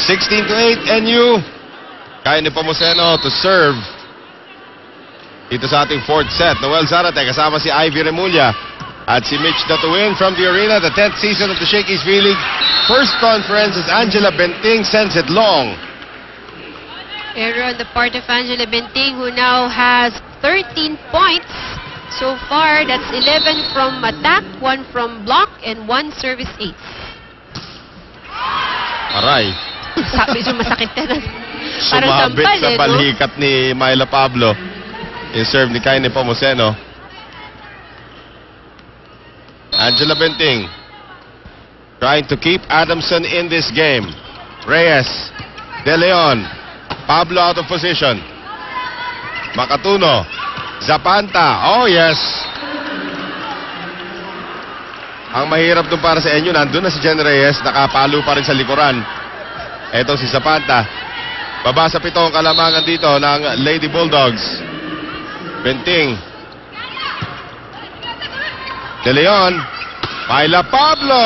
16-8 NU. Kaya ni Pomoceno to serve. Dito sa ating fourth set. Noel Zarate kasama si Ivy Remulla at si Mitch Datuin from the arena. The 10th season of the Shakey's V-League. First conference as Angela Benting sends it long. Error on the part of Angela Benting, who now has 13 points. So far, that's 11 from attack, 1 from block, and 1 service ace. Aray. Sabi yung masakit na. Parang Sumabit sampal, sa no? balikat ni Myla Pablo. Yung serve ni Kaine Pomoceno. Angela Benting trying to keep Adamson in this game. Reyes, De Leon, Pablo out of position. Makatuno, Zapanta, oh yes. Ang mahirap dun para sa inyo, nandun na si Jen Reyes, nakapalo pa rin sa likuran. Eto si Zapanta. Baba sa 7 kalamangan dito ng Lady Bulldogs. Benting. De Leon, Myla Pablo.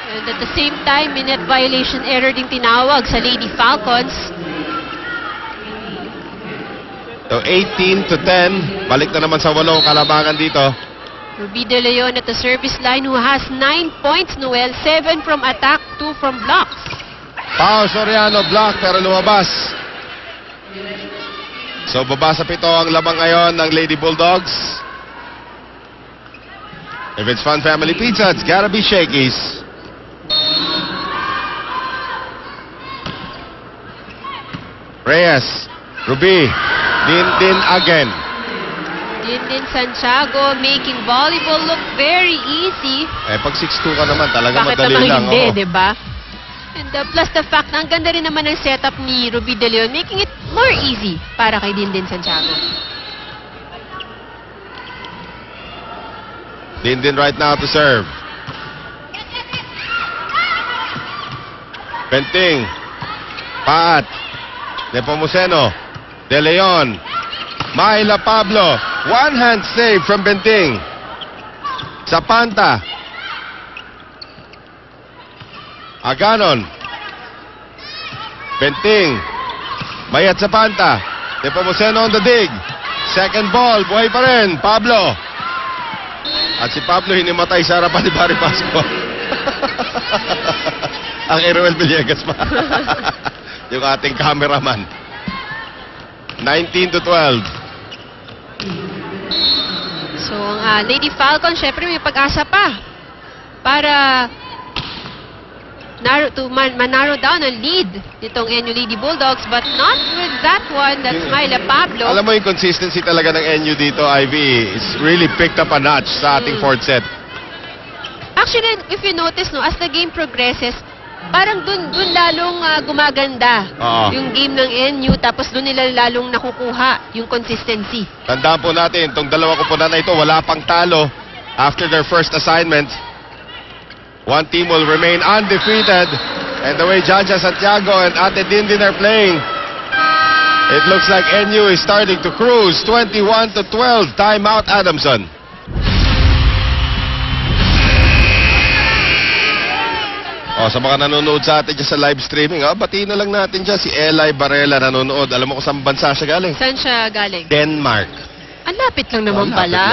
And at the same time, minute violation error din tinawag sa Lady Falcons. So 18-10. Balik na naman sa 8 kalamangan dito. Ruby De Leon at the service line, who has 9 points, Noel. 7 from attack, 2 from blocks. Pao Soriano block pero lumabas. So baba sa 7 ang labang ngayon ng Lady Bulldogs. If it's Fun Family Pizza, it's gotta be Shakey's. Reyes, Ruby, Din again. Din Santiago making volleyball look very easy. Pag 6'2 ka naman, talaga Bakit madali naman lang. hindi, Oo. diba? And plus the fact na ang ganda rin naman ng setup ni Ruby De Leon, making it more easy para kay Din Santiago. Din right now to serve. Benting. Paat. Nepomuceno. De Leon. Myla Pablo. One hand save from Benting. Zapanta. Aganon. Benting. Mayat Zapanta. Nepomuceno on the dig. Second ball. Buhay pa rin. Pablo. At si Pablo hinimatay sa harapan ni Barry Pasco. Ang Eruel Villegas pa. Yung ating cameraman. 19-12. So, ang Lady Falcon, syempre may pag-asa pa para manarrow down ang lead nitong NU Lady Bulldogs, but not with that one. That's Myla Pablo. Alam mo yung consistency talaga ng NU dito, Ivy, is really picked up a notch sa ating fourth set. Actually, if you notice, no, as the game progresses, parang dun lalong gumaganda yung game ng NU, tapos dun nila lalong nakukuha yung consistency. Tandaan po natin, itong dalawa kupunan na ito, wala pang talo after their first assignment. One team will remain undefeated. And the way Jaja Santiago and Ate Dindin are playing, it looks like NU is starting to cruise. 21-12. Timeout, Adamson. Sa mga nanonood sa atin dyan sa live streaming, batiin na lang natin dyan si Eli Barela nanonood. Alam mo kung saan bansa siya galing? Saan siya galing? Denmark. Ang lapit lang naman pala.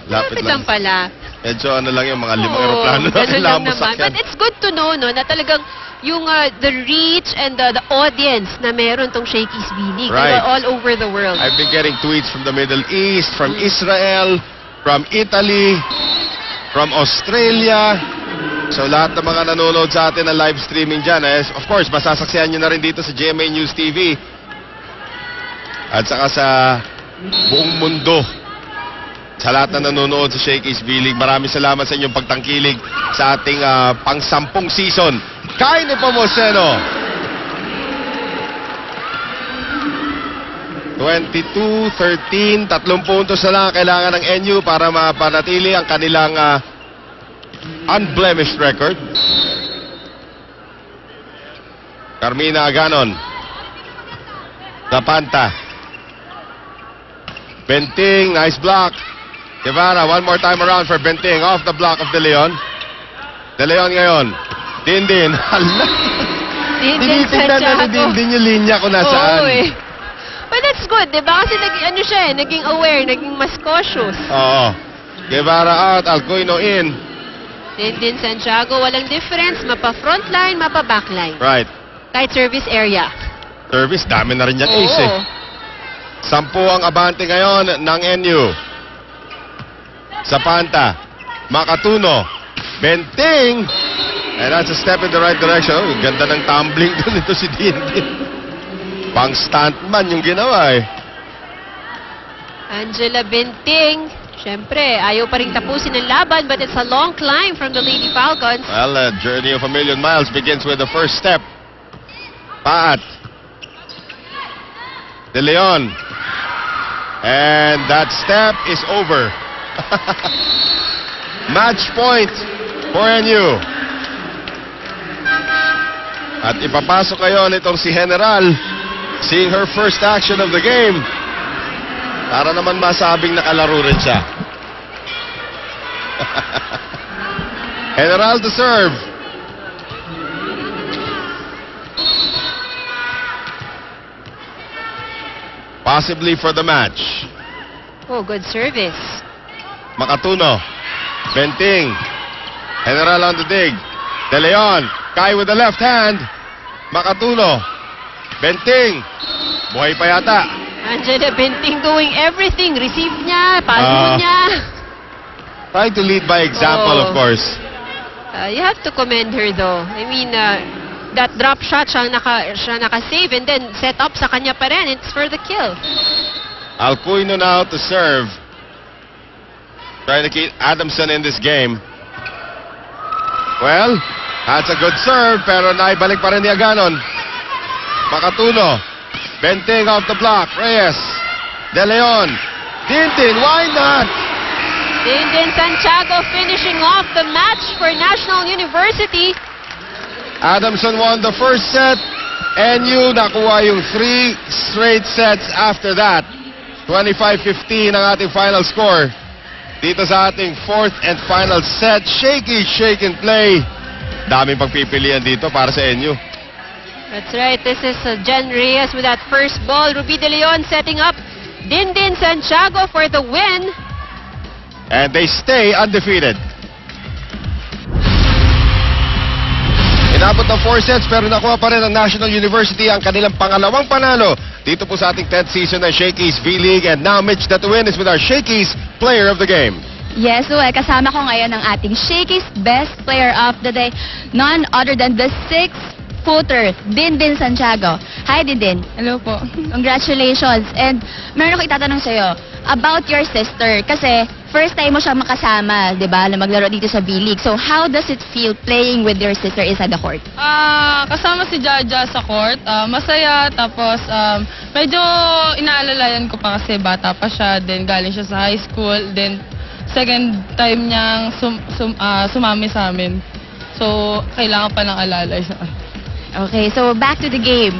Lapit lang pala. Medyo ano lang yung mga 5 aeroplano na kailangan mo sakyan. But it's good to know, no, na talagang yung the reach and the audience na meron tong Shakey's V-League. Right. All over the world. I've been getting tweets from the Middle East, from Israel, from Italy, from Australia. So lahat ng mga nanonood sa atin na live streaming dyan, of course, masasaksihan nyo na rin dito sa GMA News TV. At saka sa buong mundo. Sa lahat na nanonood sa Shakey's V-League, maraming salamat sa inyong pagtangkilig sa ating pang-10 season. Kaine Pomoceno. 22-13, 3 puntos na lang kailangan ng NU para mapanatili ang kanilang unblemished record. Carmina Aganon. Zapanta. Benting, nice block. Guevara, one more time around for Benting. Off the block of De Leon. De Leon ngayon. Dindin. Dindin Tinitignan na ni Santiago. Dindin yung linya kung nasaan. Oo eh. But that's good, di ba? Kasi naging aware, naging mas cautious. Oo. Guevara out, Alcoino in. Dindin Santiago, walang difference. Mapa frontline, mapa backline. Right. Kahit service area. Service, dami na rin yung ace eh. 10 ang abante ngayon ng NU. Zapanta, Makatuno, Benting. And that's a step in the right direction. Oh, ganda ng tumbling doon ito si Dindin. Pang stuntman yung ginawa eh. Angela Benting. Siyempre, ayaw pa rin tapusin ang laban, but it's a long climb from the Lady Falcons. Well, a journey of a million miles begins with the first step. Paat. De Leon. And that step is over. Match point for NU. At ipapasok kayo nitong si General, seeing her first action of the game. Para naman masabing nakalaro rin siya. General to serve. Possibly for the match. Oh, good service. Makatuno. Benting. General on the dig. De Leon. Kai with the left hand. Makatuno. Benting. Buhay pa yata. Angela Benting doing everything. Receive niya, pass niya. Trying to lead by example, of course. You have to commend her though. I mean, that drop shot siya naka-save and then set up sa kanya pa rin. It's for the kill. Alcuino now to serve. Trying to keep Adamson in this game. Well, that's a good serve pero naibalik pa rin ni Aganon. Makatuno. Benting off the block. Reyes. De Leon. Dindin. Why not? Dindin Santiago finishing off the match for National University. Adamson won the first set. NU nakuha yung 3 straight sets after that. 25-15 ang ating final score. Dito sa ating 4th and final set. Shaky shake and play. Daming pagpipilian dito para sa NU. That's right. This is Jen Reyes with that first ball. Ruby De Leon setting up Dindin Santiago for the win. And they stay undefeated. Inabot ng 4 sets pero nakuha pa rin ng National University ang kanilang pangalawang panalo dito po sa ating 10th season ng Shakey's V-League. And now Mitch Tatuin is with our Shakey's Player of the Game. Yes, well, kasama ko ngayon ang ating Shakey's Best Player of the Day. None other than the 6-footer, Dindin Santiago. Hi, Dindin. Hello po. Congratulations. And meron ako itatanong sa'yo about your sister. Kasi first time mo siya makasama, di ba, na maglaro dito sa V-League. So how does it feel playing with your sister inside the court? Kasama si Jaja sa court. Masaya. Tapos medyo inaalalayan ko pa kasi bata pa siya. Then galing siya sa high school. Then second time niyang sumami sa amin. So kailangan pa ng alalay siya. Okay, so back to the game.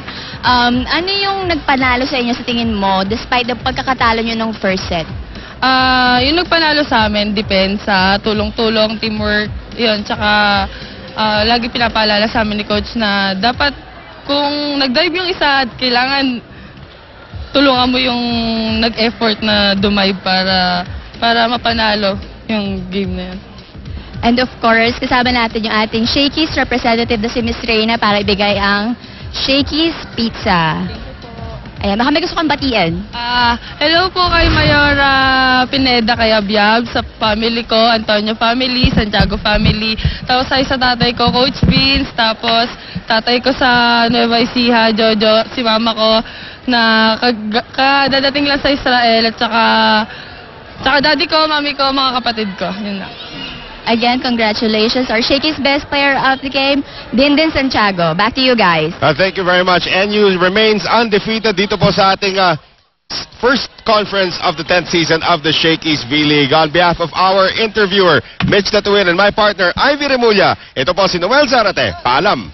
Ano yung nagpanalo sa inyo sa tingin mo despite the pagkakatalo nyo ng first set? Yung nagpanalo sa amin, depends sa tulong-tulong, teamwork, yun. Tsaka lagi pinapaalala sa amin ni coach na dapat kung nag-dive yung isa, kailangan tulungan mo yung nag-effort na dumive para mapanalo yung game na yun. And of course, kasama natin yung ating Shakey's representative na si Miss Reyna para ibigay ang Shakey's Pizza. Ayan, baka may gusto kang batiin. Hello po kay Mayora Pineda, kay Abiab, sa family ko, Antonio family, Santiago family. Tapos sa tatay ko, Coach Vince. Tapos tatay ko sa Nueva Ecija, Jojo, si mama ko, na kadadating lang sa Israel. At saka daddy ko, mami ko, mga kapatid ko. Yun na. Again, congratulations. Our Shakey's Best Player of the Game, Dindin Santiago. Back to you guys. Thank you very much. NU remains undefeated dito po sa ating first conference of the 10th season of the Shakey's V-League. On behalf of our interviewer, Mitch Tatuin, and my partner, Ivy Remulla, ito po si Noel Zarate. Paalam.